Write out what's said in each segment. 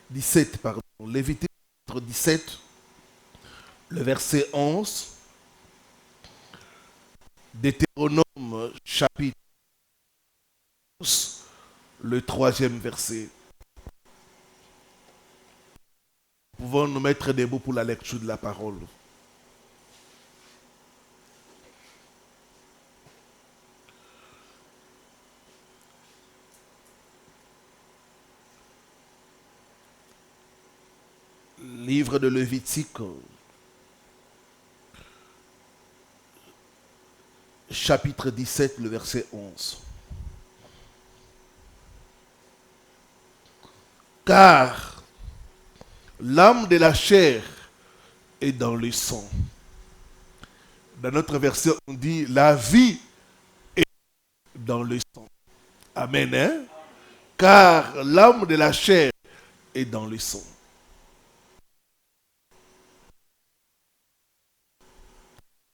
17, pardon. Lévitique 17, le verset 11. Deutéronome chapitre 12, le troisième verset. Nous pouvons nous mettre debout pour la lecture de la parole. Livre de Lévitique, chapitre 17, le verset 11. Car l'âme de la chair est dans le sang. Dans notre verset, on dit la vie est dans le sang. Amen. Hein? Car l'âme de la chair est dans le sang.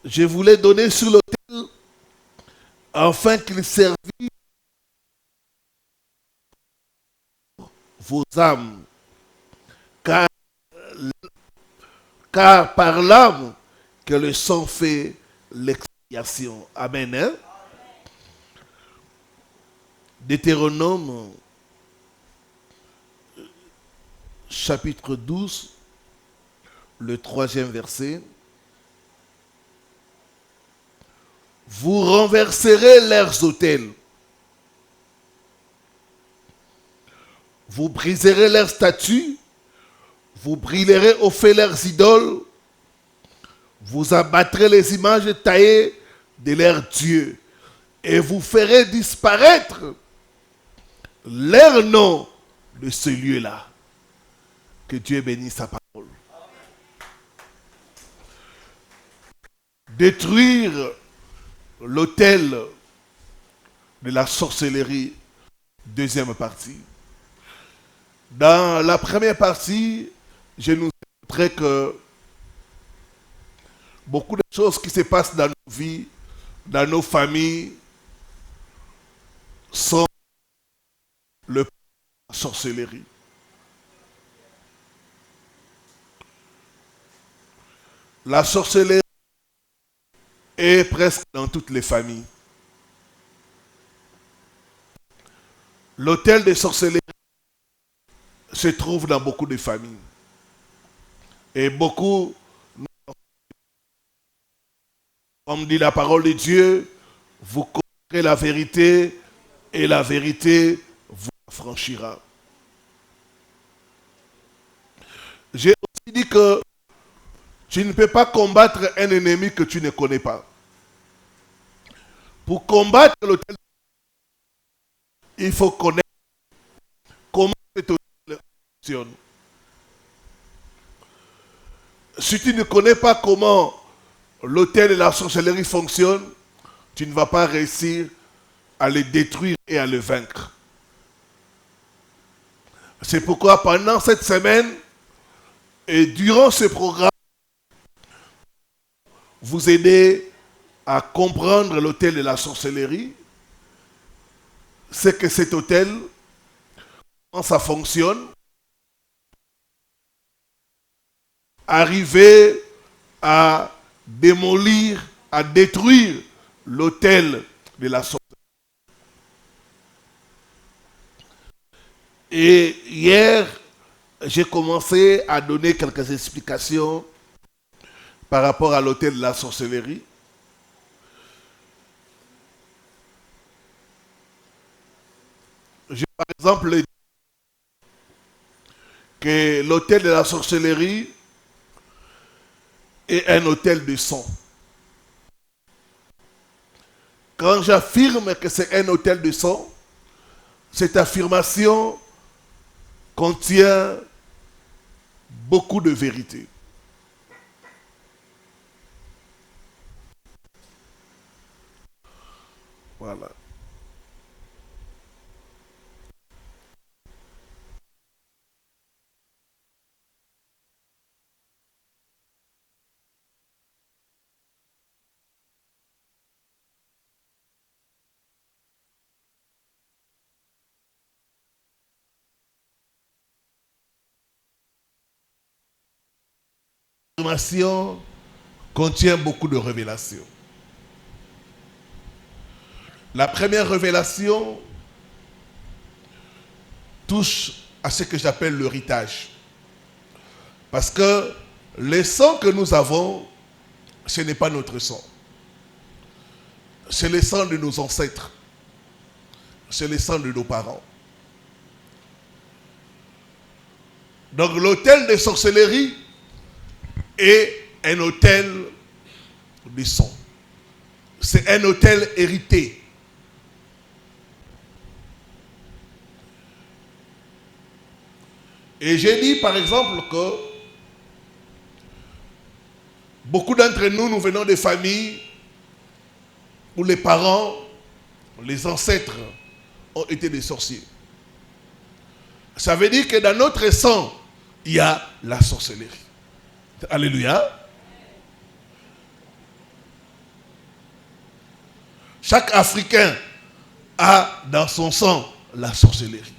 Je voulais donner sur l'autel afin qu'il servît vos âmes. Car, car par l'âme que le sang fait l'expiation. Amen. Hein? Deutéronome chapitre 12, le troisième verset. Vous renverserez leurs autels. Vous briserez leurs statues. Vous brûlerez au feu leurs idoles. Vous abattrez les images taillées de leurs dieux. Et vous ferez disparaître leur nom de ce lieu-là. Que Dieu bénisse sa parole. Détruire l'autel de la sorcellerie, deuxième partie. Dans la première partie, je nous ai montré que beaucoup de choses qui se passent dans nos vies, dans nos familles, sont le la sorcellerie. La sorcellerie est presque dans toutes les familles. L'autel de sorcellerie se trouve dans beaucoup de familles. Et beaucoup, comme dit la parole de Dieu, vous connaîtrez la vérité et la vérité vous affranchira. J'ai aussi dit que tu ne peux pas combattre un ennemi que tu ne connais pas. Pour combattre l'autel, il faut connaître comment cet autel fonctionne. Si tu ne connais pas comment l'autel et la sorcellerie fonctionnent, tu ne vas pas réussir à le détruire et à le vaincre. C'est pourquoi pendant cette semaine et durant ce programme, vous aider à comprendre l'autel de la sorcellerie, c'est que cet autel, comment ça fonctionne, arriver à démolir, à détruire l'autel de la sorcellerie. Et hier, j'ai commencé à donner quelques explications par rapport à l'autel de la sorcellerie. J'ai par exemple dit que l'autel de la sorcellerie est un autel de sang. Quand j'affirme que c'est un autel de sang, cette affirmation contient beaucoup de vérité. Voilà. L'affirmation contient beaucoup de révélations. La première révélation touche à ce que j'appelle l'héritage. Parce que le sang que nous avons, ce n'est pas notre sang. C'est le sang de nos ancêtres. C'est le sang de nos parents. Donc l'autel de sorcellerie est un autel du sang. C'est un autel hérité. Et j'ai dit par exemple que beaucoup d'entre nous, nous venons de familles où les parents, les ancêtres ont été des sorciers. Ça veut dire que dans notre sang, il y a la sorcellerie. Alléluia. Chaque Africain a dans son sang la sorcellerie.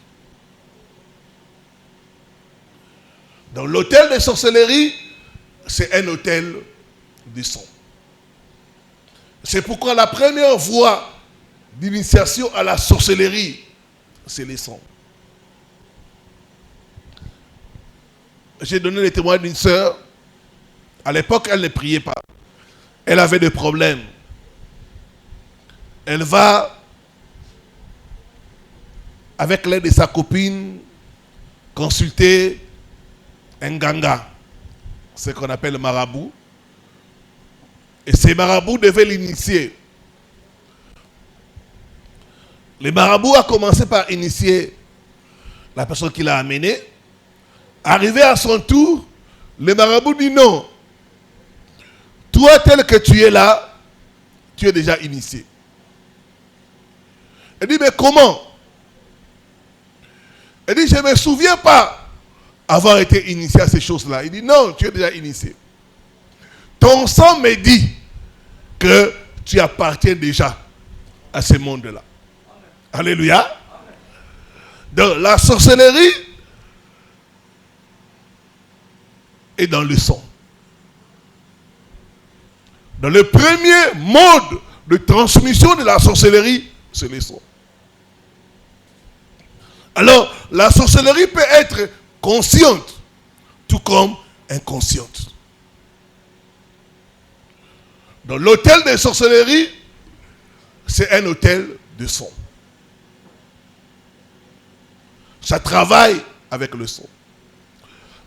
Donc l'autel de sorcellerie, c'est un autel du sang. C'est pourquoi la première voie d'initiation à la sorcellerie, c'est le sang. J'ai donné le témoignage d'une sœur. À l'époque, elle ne priait pas. Elle avait des problèmes. Elle va, avec l'aide de sa copine, consulter un ganga, ce qu'on appelle le marabout. Et ces marabouts devaient l'initier. Le marabout a commencé par initier la personne qui l'a amené. Arrivé à son tour, le marabout dit non. Toi tel que tu es là, tu es déjà initié. Elle dit mais comment? Elle dit je ne me souviens pas avoir été initié à ces choses-là. Il dit non, tu es déjà initié. Ton sang me dit que tu appartiens déjà à ce monde-là. Alléluia. Donc la sorcellerie est dans le sang. Dans le premier mode de transmission de la sorcellerie, c'est le sang. Alors, la sorcellerie peut être consciente, tout comme inconsciente. Donc, l'autel de sorcellerie, c'est un autel de sang. Ça travaille avec le sang.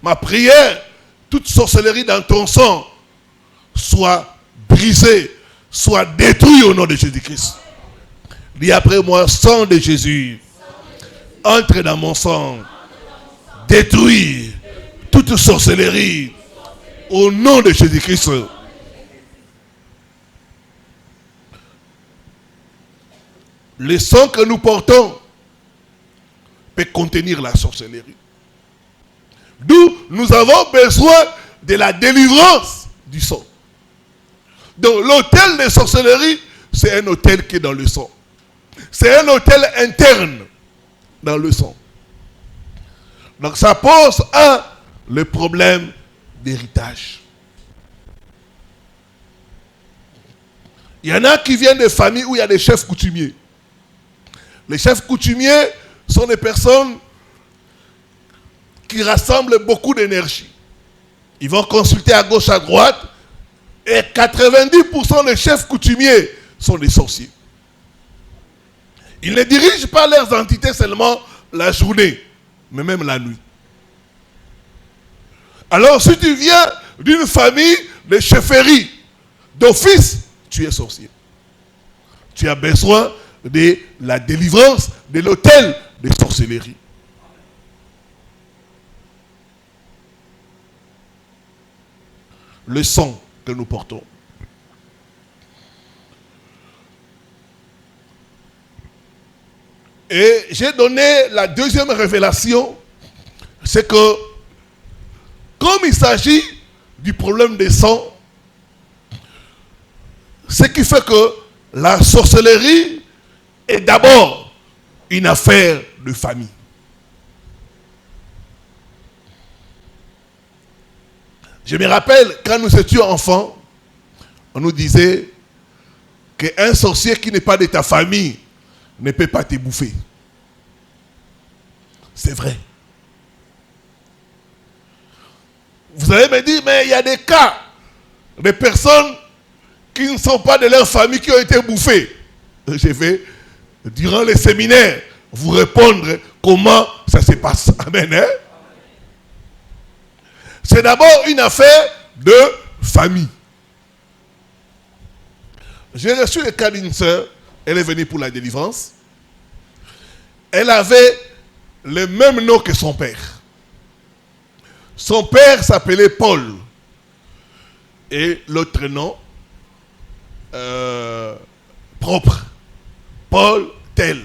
Ma prière, toute sorcellerie dans ton sang, soit brisée, soit détruite au nom de Jésus-Christ. Dis après moi, sang de Jésus, entre dans mon sang, détruis toute sorcellerie au nom de Jésus-Christ. Le sang que nous portons peut contenir la sorcellerie. D'où nous avons besoin de la délivrance du sang. Donc l'autel de sorcellerie, c'est un autel qui est dans le sang. C'est un autel interne dans le sang. Donc ça pose le problème d'héritage. Il y en a qui viennent de familles où il y a des chefs coutumiers. Les chefs coutumiers sont des personnes qui rassemblent beaucoup d'énergie. Ils vont consulter à gauche, à droite, et 90% des chefs coutumiers sont des sorciers. Ils ne dirigent pas leurs entités seulement la journée, mais même la nuit. Alors, si tu viens d'une famille de chefferie, d'office, tu es sorcier. Tu as besoin de la délivrance de l'autel de sorcellerie. Le sang que nous portons. Et j'ai donné la deuxième révélation, c'est que comme il s'agit du problème des sangs, ce qui fait que la sorcellerie est d'abord une affaire de famille. Je me rappelle, quand nous étions enfants, on nous disait qu'un sorcier qui n'est pas de ta famille ne peut pas te bouffer. C'est vrai. Vous allez me dire, mais il y a des cas de personnes qui ne sont pas de leur famille qui ont été bouffées. Je vais, durant les séminaires, vous répondre comment ça se passe. Amen. Hein? C'est d'abord une affaire de famille. J'ai reçu le cas d'une sœur, elle est venue pour la délivrance. Elle avait le même nom que son père. Son père s'appelait Paul. Et l'autre nom, propre. Paul tel.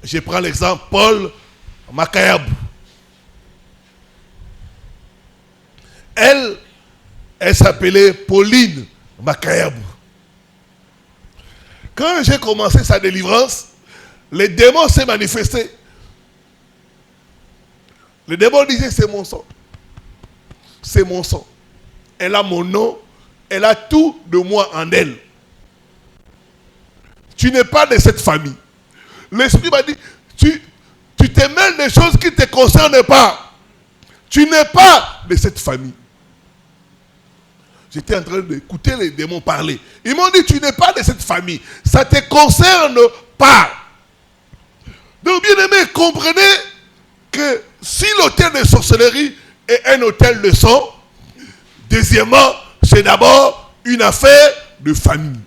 Je prends l'exemple Paul Makayabou. Elle s'appelait Pauline Makayabou. Quand j'ai commencé sa délivrance, les démons s'est manifestés. Le démon disait, c'est mon sang. C'est mon sang. Elle a mon nom. Elle a tout de moi en elle. Tu n'es pas de cette famille. L'esprit m'a dit, tu te mêles des choses qui ne te concernent pas. Tu n'es pas de cette famille. J'étais en train d'écouter les démons parler. Ils m'ont dit, tu n'es pas de cette famille. Ça ne te concerne pas. Donc, bien aimé, comprenez que si l'autel de sorcellerie est un autel de sang, deuxièmement, c'est d'abord une affaire de famille.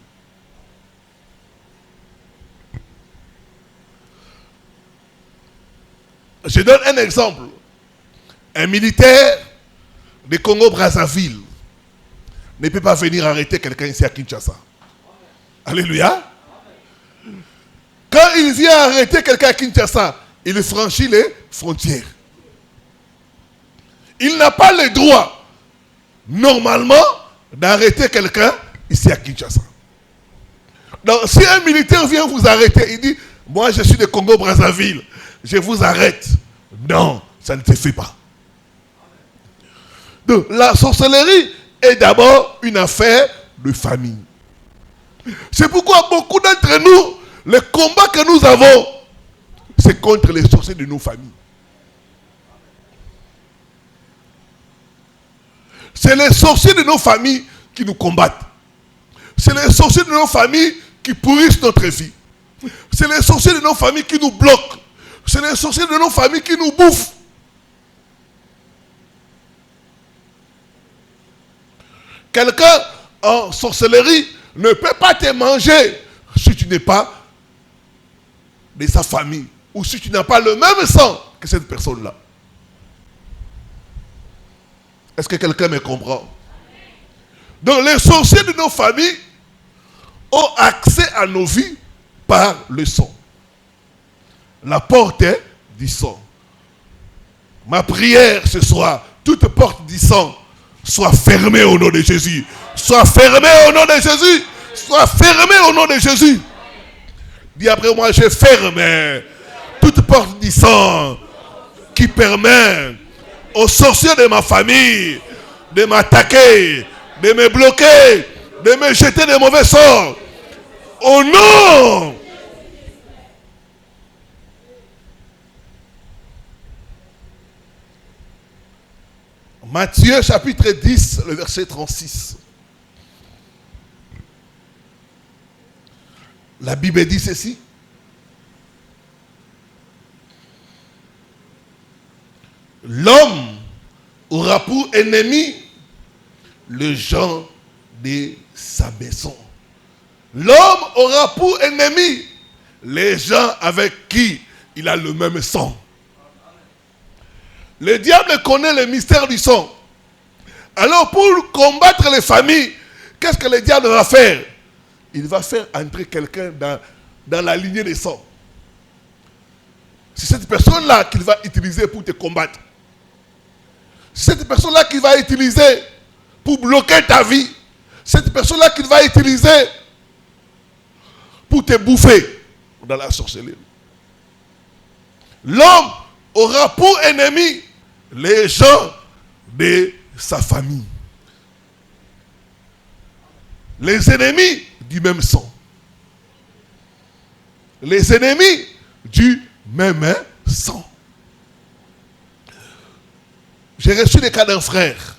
Je donne un exemple. Un militaire de Congo-Brazzaville ne peut pas venir arrêter quelqu'un ici à Kinshasa. Alléluia. Quand il vient arrêter quelqu'un à Kinshasa, il franchit les frontières. Il n'a pas le droit, normalement, d'arrêter quelqu'un ici à Kinshasa. Donc, si un militaire vient vous arrêter, il dit, moi je suis de Congo-Brazzaville, je vous arrête. Non, ça ne se fait pas. Donc, la sorcellerie est d'abord une affaire de famille. C'est pourquoi beaucoup d'entre nous, le combat que nous avons, c'est contre les sorciers de nos familles. C'est les sorciers de nos familles qui nous combattent. C'est les sorciers de nos familles qui pourrissent notre vie. C'est les sorciers de nos familles qui nous bloquent. C'est les sorciers de nos familles qui nous bouffent. Quelqu'un en sorcellerie ne peut pas te manger si tu n'es pas de sa famille ou si tu n'as pas le même sang que cette personne-là. Est-ce que quelqu'un me comprend? Donc les sorciers de nos familles ont accès à nos vies par le sang. La porte est du sang. Ma prière ce soir, toute porte du sang soit fermée au nom de Jésus. Soit fermée au nom de Jésus. Soit fermée au nom de Jésus. Dis après moi, je ferme toute porte du sang qui permet aux sorciers de ma famille de m'attaquer, de me bloquer, de me jeter de mauvais sorts. Au nom Matthieu chapitre 10, le verset 36. La Bible dit ceci. L'homme aura pour ennemi les gens de sa maison. L'homme aura pour ennemi les gens avec qui il a le même sang. Le diable connaît le mystère du sang. Alors pour combattre les familles, qu'est-ce que le diable va faire? Il va faire entrer quelqu'un dans la lignée des sangs. C'est cette personne-là qu'il va utiliser pour te combattre. C'est cette personne-là qu'il va utiliser pour bloquer ta vie. Cette personne-là qu'il va utiliser pour te bouffer dans la sorcellerie. L'homme aura pour ennemi les gens de sa famille. Les ennemis du même sang. Les ennemis du même sang. J'ai reçu le cas d'un frère.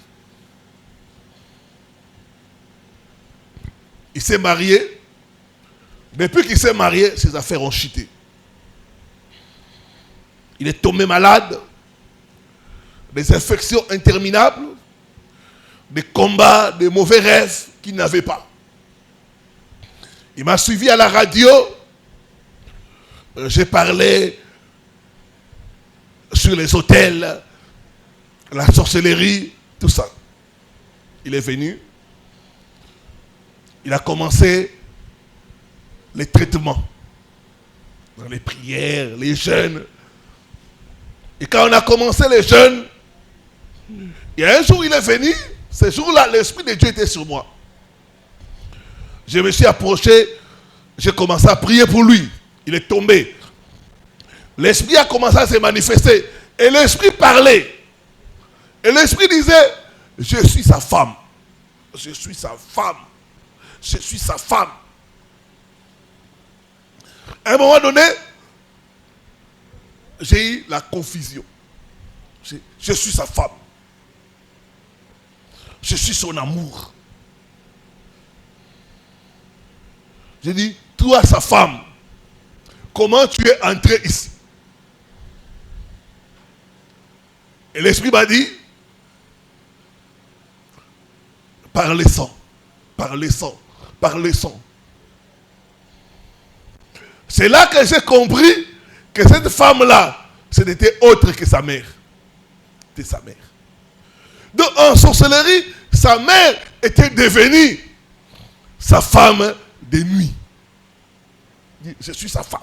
Il s'est marié. Depuis qu'il s'est marié, ses affaires ont chuté. Il est tombé malade. Des infections interminables. Des combats, des mauvais rêves qu'il n'avait pas. Il m'a suivi à la radio. J'ai parlé sur les hôtels, la sorcellerie, tout ça. Il est venu. Il a commencé les traitements, les prières, les jeûnes. Et quand on a commencé les jeûnes, il y a un jour il est venu, ce jour-là, l'Esprit de Dieu était sur moi. Je me suis approché, j'ai commencé à prier pour lui. Il est tombé. L'Esprit a commencé à se manifester. Et l'Esprit parlait. Et l'Esprit disait, je suis sa femme. Je suis sa femme. Je suis sa femme. À un moment donné, j'ai eu la confusion. Je suis sa femme. Je suis son amour. J'ai dit, toi sa femme, comment tu es entré ici? Et l'Esprit m'a dit, par le sang, par le sang, par le sang. C'est là que j'ai compris que cette femme-là, ce n'était autre que sa mère. C'était sa mère. Donc en sorcellerie, sa mère était devenue sa femme de nuit. Je suis sa femme.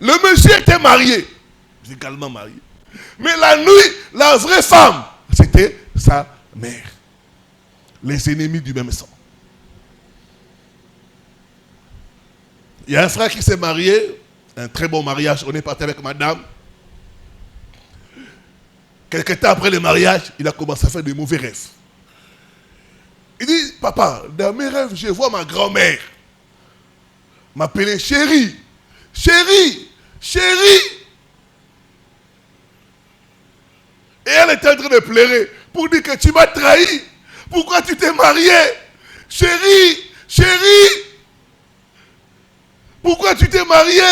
Le monsieur était marié. J'ai également marié. Mais la nuit, la vraie femme, c'était sa mère. Les ennemis du même sang. Il y a un frère qui s'est marié, un très bon mariage, on est parti avec madame. Quelque temps après le mariage, il a commencé à faire de mauvais rêves. Il dit, papa, dans mes rêves, je vois ma grand-mère m'appeler chérie, chérie, chérie. Et elle était en train de pleurer pour dire que tu m'as trahi. Pourquoi tu t'es marié? Chérie, chérie. Pourquoi tu t'es marié?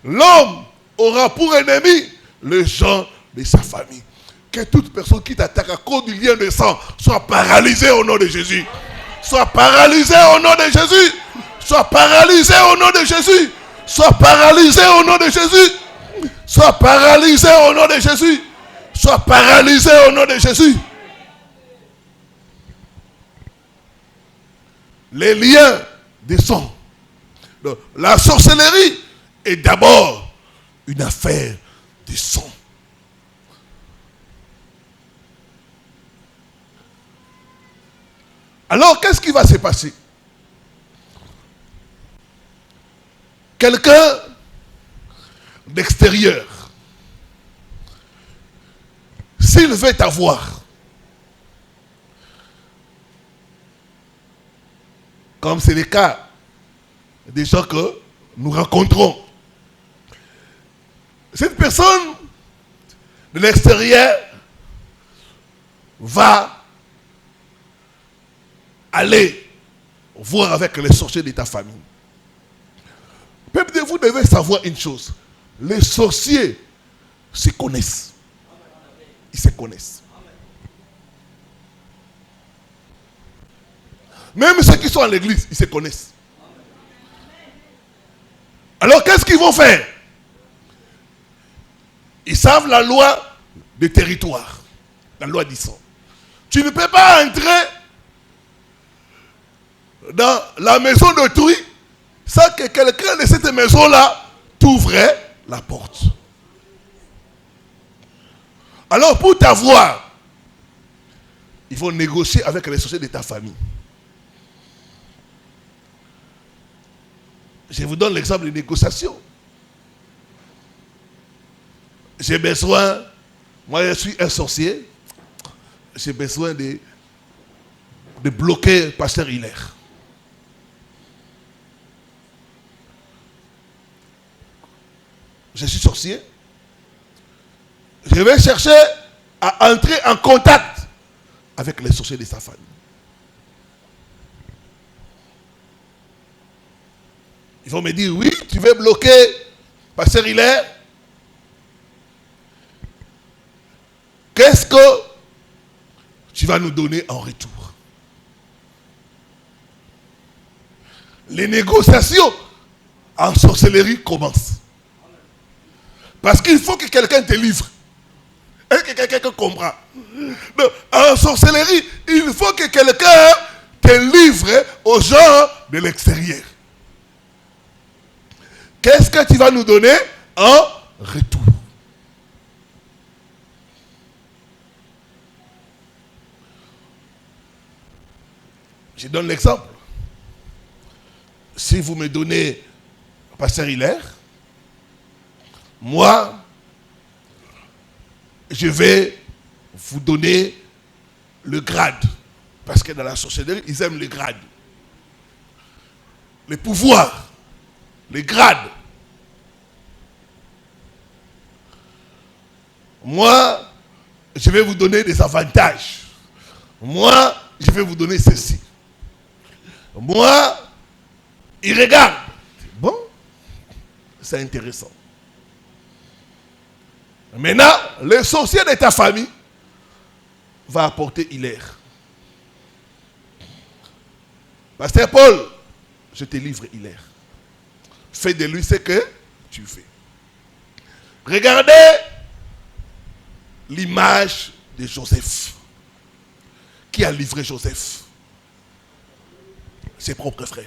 L'homme aura pour ennemi les gens de sa famille. Que toute personne qui t'attaque à cause du lien de sang soit paralysée au nom de Jésus. Soit paralysée au nom de Jésus. Soit paralysée au nom de Jésus. Soit paralysée au nom de Jésus. Soit paralysée au nom de Jésus. Soit paralysée au nom de Jésus. Les liens de sang. Donc, la sorcellerie est d'abord une affaire de sang. Alors, qu'est-ce qui va se passer? Quelqu'un d'extérieur, s'il veut t'avoir, comme c'est le cas des gens que nous rencontrons, cette personne de l'extérieur va aller voir avec les sorciers de ta famille. Peuple de vous devez savoir une chose. Les sorciers se connaissent. Ils se connaissent. Même ceux qui sont à l'église, ils se connaissent. Alors qu'est-ce qu'ils vont faire? Ils savent la loi du territoire. La loi du sang. Tu ne peux pas entrer dans la maison d'autrui sans que quelqu'un de cette maison-là t'ouvrait la porte. Alors pour t'avoir, il faut négocier avec les sorciers de ta famille. Je vous donne l'exemple de négociation. j'ai besoin, moi je suis un sorcier, j'ai besoin de bloquer Pasteur Hilaire. Je suis sorcier. Je vais chercher à entrer en contact avec les sorciers de sa famille. Ils vont me dire, oui, tu veux bloquer Pasteur Hilaire. Qu'est-ce que tu vas nous donner en retour? Les négociations en sorcellerie commencent. Parce qu'il faut que quelqu'un te livre. Et que quelqu'un comprend. Donc, en sorcellerie, il faut que quelqu'un te livre aux gens de l'extérieur. Qu'est-ce que tu vas nous donner en retour? Je donne l'exemple. Si vous me donnez Pasteur Hilaire, moi, je vais vous donner le grade. Parce que dans la sorcellerie, ils aiment les grades. Les pouvoirs. Les grades. Moi, je vais vous donner des avantages. Moi, je vais vous donner ceci. Moi, il regarde. Bon, c'est intéressant. Maintenant, le sorcier de ta famille va apporter Hilaire. Pasteur Paul, je te livre Hilaire. Fais de lui ce que tu fais. Regardez l'image de Joseph. Qui a livré Joseph? Ses propres frères.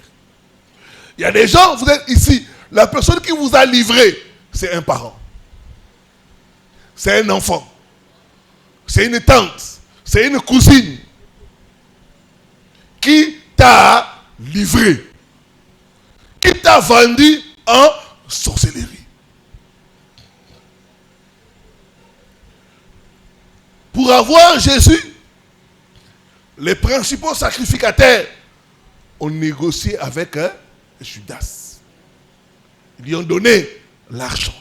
Il y a des gens, vous êtes ici, la personne qui vous a livré, c'est un parent. C'est un enfant. C'est une tante. C'est une cousine. Qui t'a livré. Qui t'a vendu en sorcellerie. Pour avoir Jésus, les principaux sacrificateurs ont négocié avec Judas. Ils lui ont donné l'argent.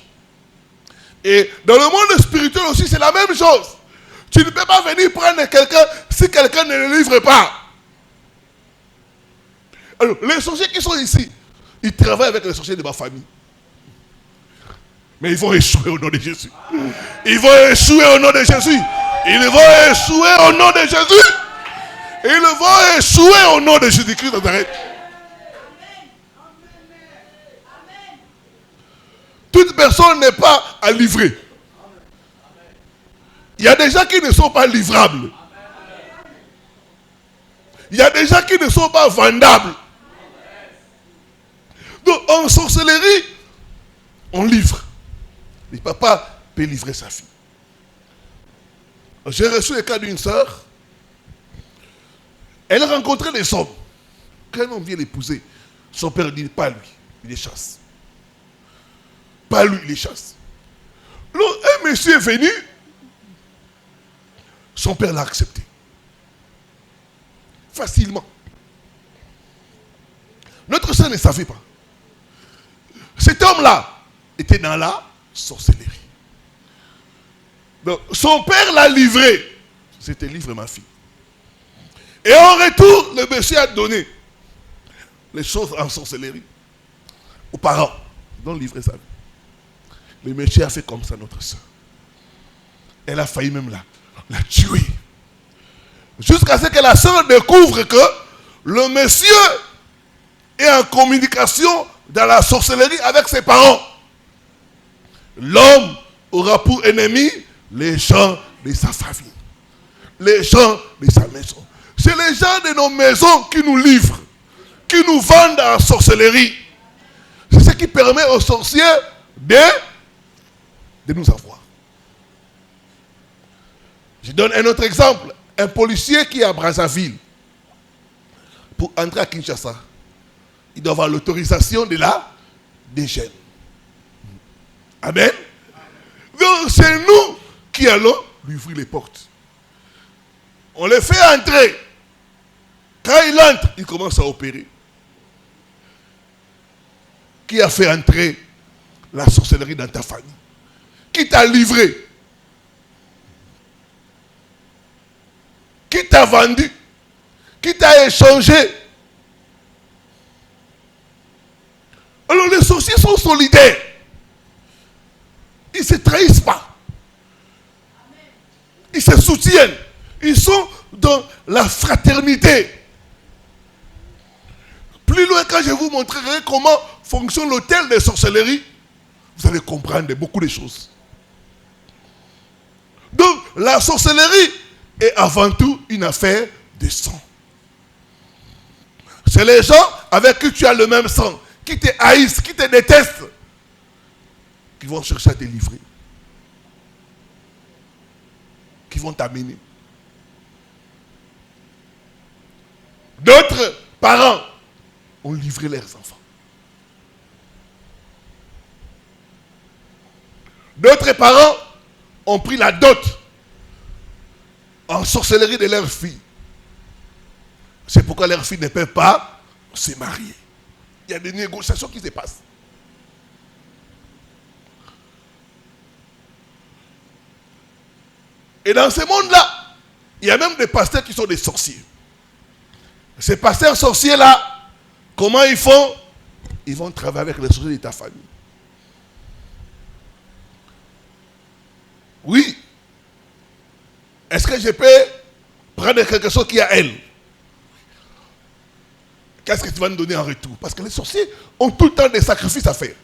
Et dans le monde spirituel aussi, c'est la même chose. Tu ne peux pas venir prendre quelqu'un si quelqu'un ne le livre pas. Alors, les sorciers qui sont ici, ils travaillent avec les sorciers de ma famille. Mais ils vont échouer au nom de Jésus. Ils vont échouer au nom de Jésus. Ils vont échouer au nom de Jésus. Ils vont échouer au nom de Jésus-Christ de Nazareth. Toute personne n'est pas à livrer. Il y a des gens qui ne sont pas livrables. Il y a des gens qui ne sont pas vendables. Donc en sorcellerie, on livre. Le papa peut livrer sa fille. J'ai reçu le cas d'une sœur. Elle a rencontré des hommes. Quand un homme vient l'épouser, son père dit, pas lui, il les chasse. Pas lui, il les chasse. Alors, un monsieur est venu, son père l'a accepté. Facilement. Notre sœur ne savait pas. Cet homme-là était dans la sorcellerie. Donc, son père l'a livré. C'était livre ma fille. Et en retour, le monsieur a donné les choses en sorcellerie aux parents. Ils ont livré sa vie. Le monsieur a fait comme ça, notre soeur. Elle a failli même la tuer. Jusqu'à ce que la soeur découvre que le monsieur est en communication dans la sorcellerie avec ses parents. L'homme aura pour ennemi les gens de sa famille. Les gens de sa maison. C'est les gens de nos maisons qui nous livrent, qui nous vendent en sorcellerie. C'est ce qui permet aux sorciers de nous avoir. Je donne un autre exemple. Un policier qui est à Brazzaville, pour entrer à Kinshasa, il doit avoir l'autorisation de la DGN. Amen. Donc c'est nous qui allons lui ouvrir les portes. On les fait entrer. Quand il entre, il commence à opérer. Qui a fait entrer la sorcellerie dans ta famille? Qui t'a livré? Qui t'a vendu? Qui t'a échangé? Alors les sorciers sont solidaires. Ils ne se trahissent pas. Ils se soutiennent. Ils sont dans la fraternité. Plus loin, quand je vous montrerai comment fonctionne l'hôtel des sorcelleries, vous allez comprendre beaucoup de choses. Donc, la sorcellerie est avant tout une affaire de sang. C'est les gens avec qui tu as le même sang, qui te haïssent, qui te détestent, qui vont chercher à te livrer, qui vont t'amener. D'autres parents ont livré leurs enfants. D'autres parents ont pris la dot en sorcellerie de leurs filles. C'est pourquoi leurs filles ne peuvent pas se marier. Il y a des négociations qui se passent. Et dans ce monde-là, il y a même des pasteurs qui sont des sorciers. Ces pasteurs sorciers-là, comment ils font? Ils vont travailler avec les sorciers de ta famille. Oui. Est-ce que je peux prendre quelque chose qui est à elle? Qu'est-ce que tu vas nous donner en retour? Parce que les sorciers ont tout le temps des sacrifices à faire.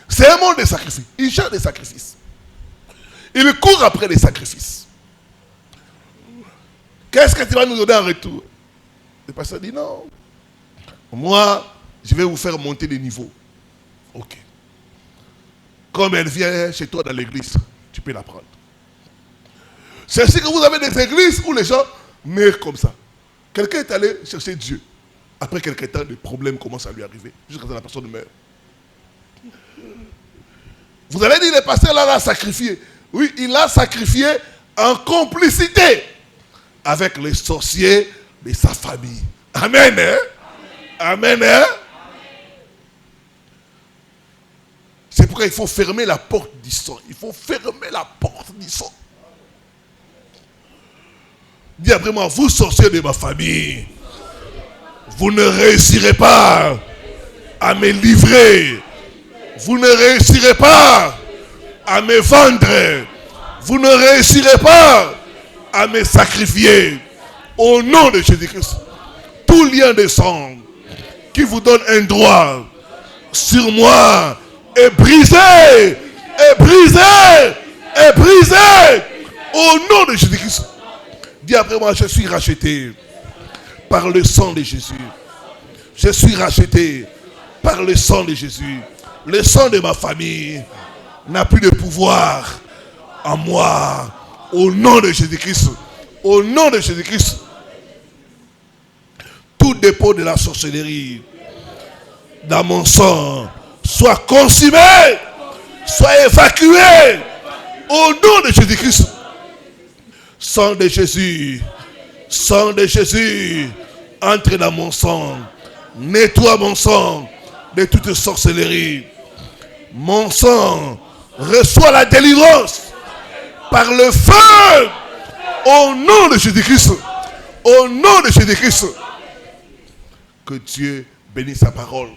C'est un monde de sacrifices. Ils cherchent des sacrifices. Ils courent après les sacrifices. Qu'est-ce que tu vas nous donner en retour? Le pasteur dit non. Moi, je vais vous faire monter de niveau. Ok. Comme elle vient chez toi dans l'église, tu peux la prendre. C'est ainsi que vous avez des églises où les gens meurent comme ça. Quelqu'un est allé chercher Dieu. Après quelques temps, des problèmes commencent à lui arriver. Jusqu'à ce que la personne meurt. Vous avez dit, le pasteur là l'a sacrifié. Oui, il l'a sacrifié en complicité avec les sorciers de sa famille. Amen, hein? Amen, hein? C'est pourquoi il faut fermer la porte du sang. Il faut fermer la porte du sang. Dis après moi, vous sorciers de ma famille, vous ne réussirez pas à me livrer. Vous ne réussirez pas à me vendre. Vous ne réussirez pas à me sacrifier. Au nom de Jésus-Christ, tout lien de sang qui vous donne un droit sur moi est brisé, est brisé, est brisé. Au nom de Jésus-Christ. Dis après moi, je suis racheté par le sang de Jésus. Je suis racheté par le sang de Jésus. Le sang de ma famille n'a plus de pouvoir en moi. Au nom de Jésus-Christ. Au nom de Jésus-Christ. Tout dépôt de la sorcellerie dans mon sang soit consumé, soit évacué. Au nom de Jésus-Christ. Sang de Jésus, entre dans mon sang, nettoie mon sang de toute sorcellerie. Mon sang reçoit la délivrance par le feu, au nom de Jésus-Christ, au nom de Jésus-Christ. Que Dieu bénisse sa parole.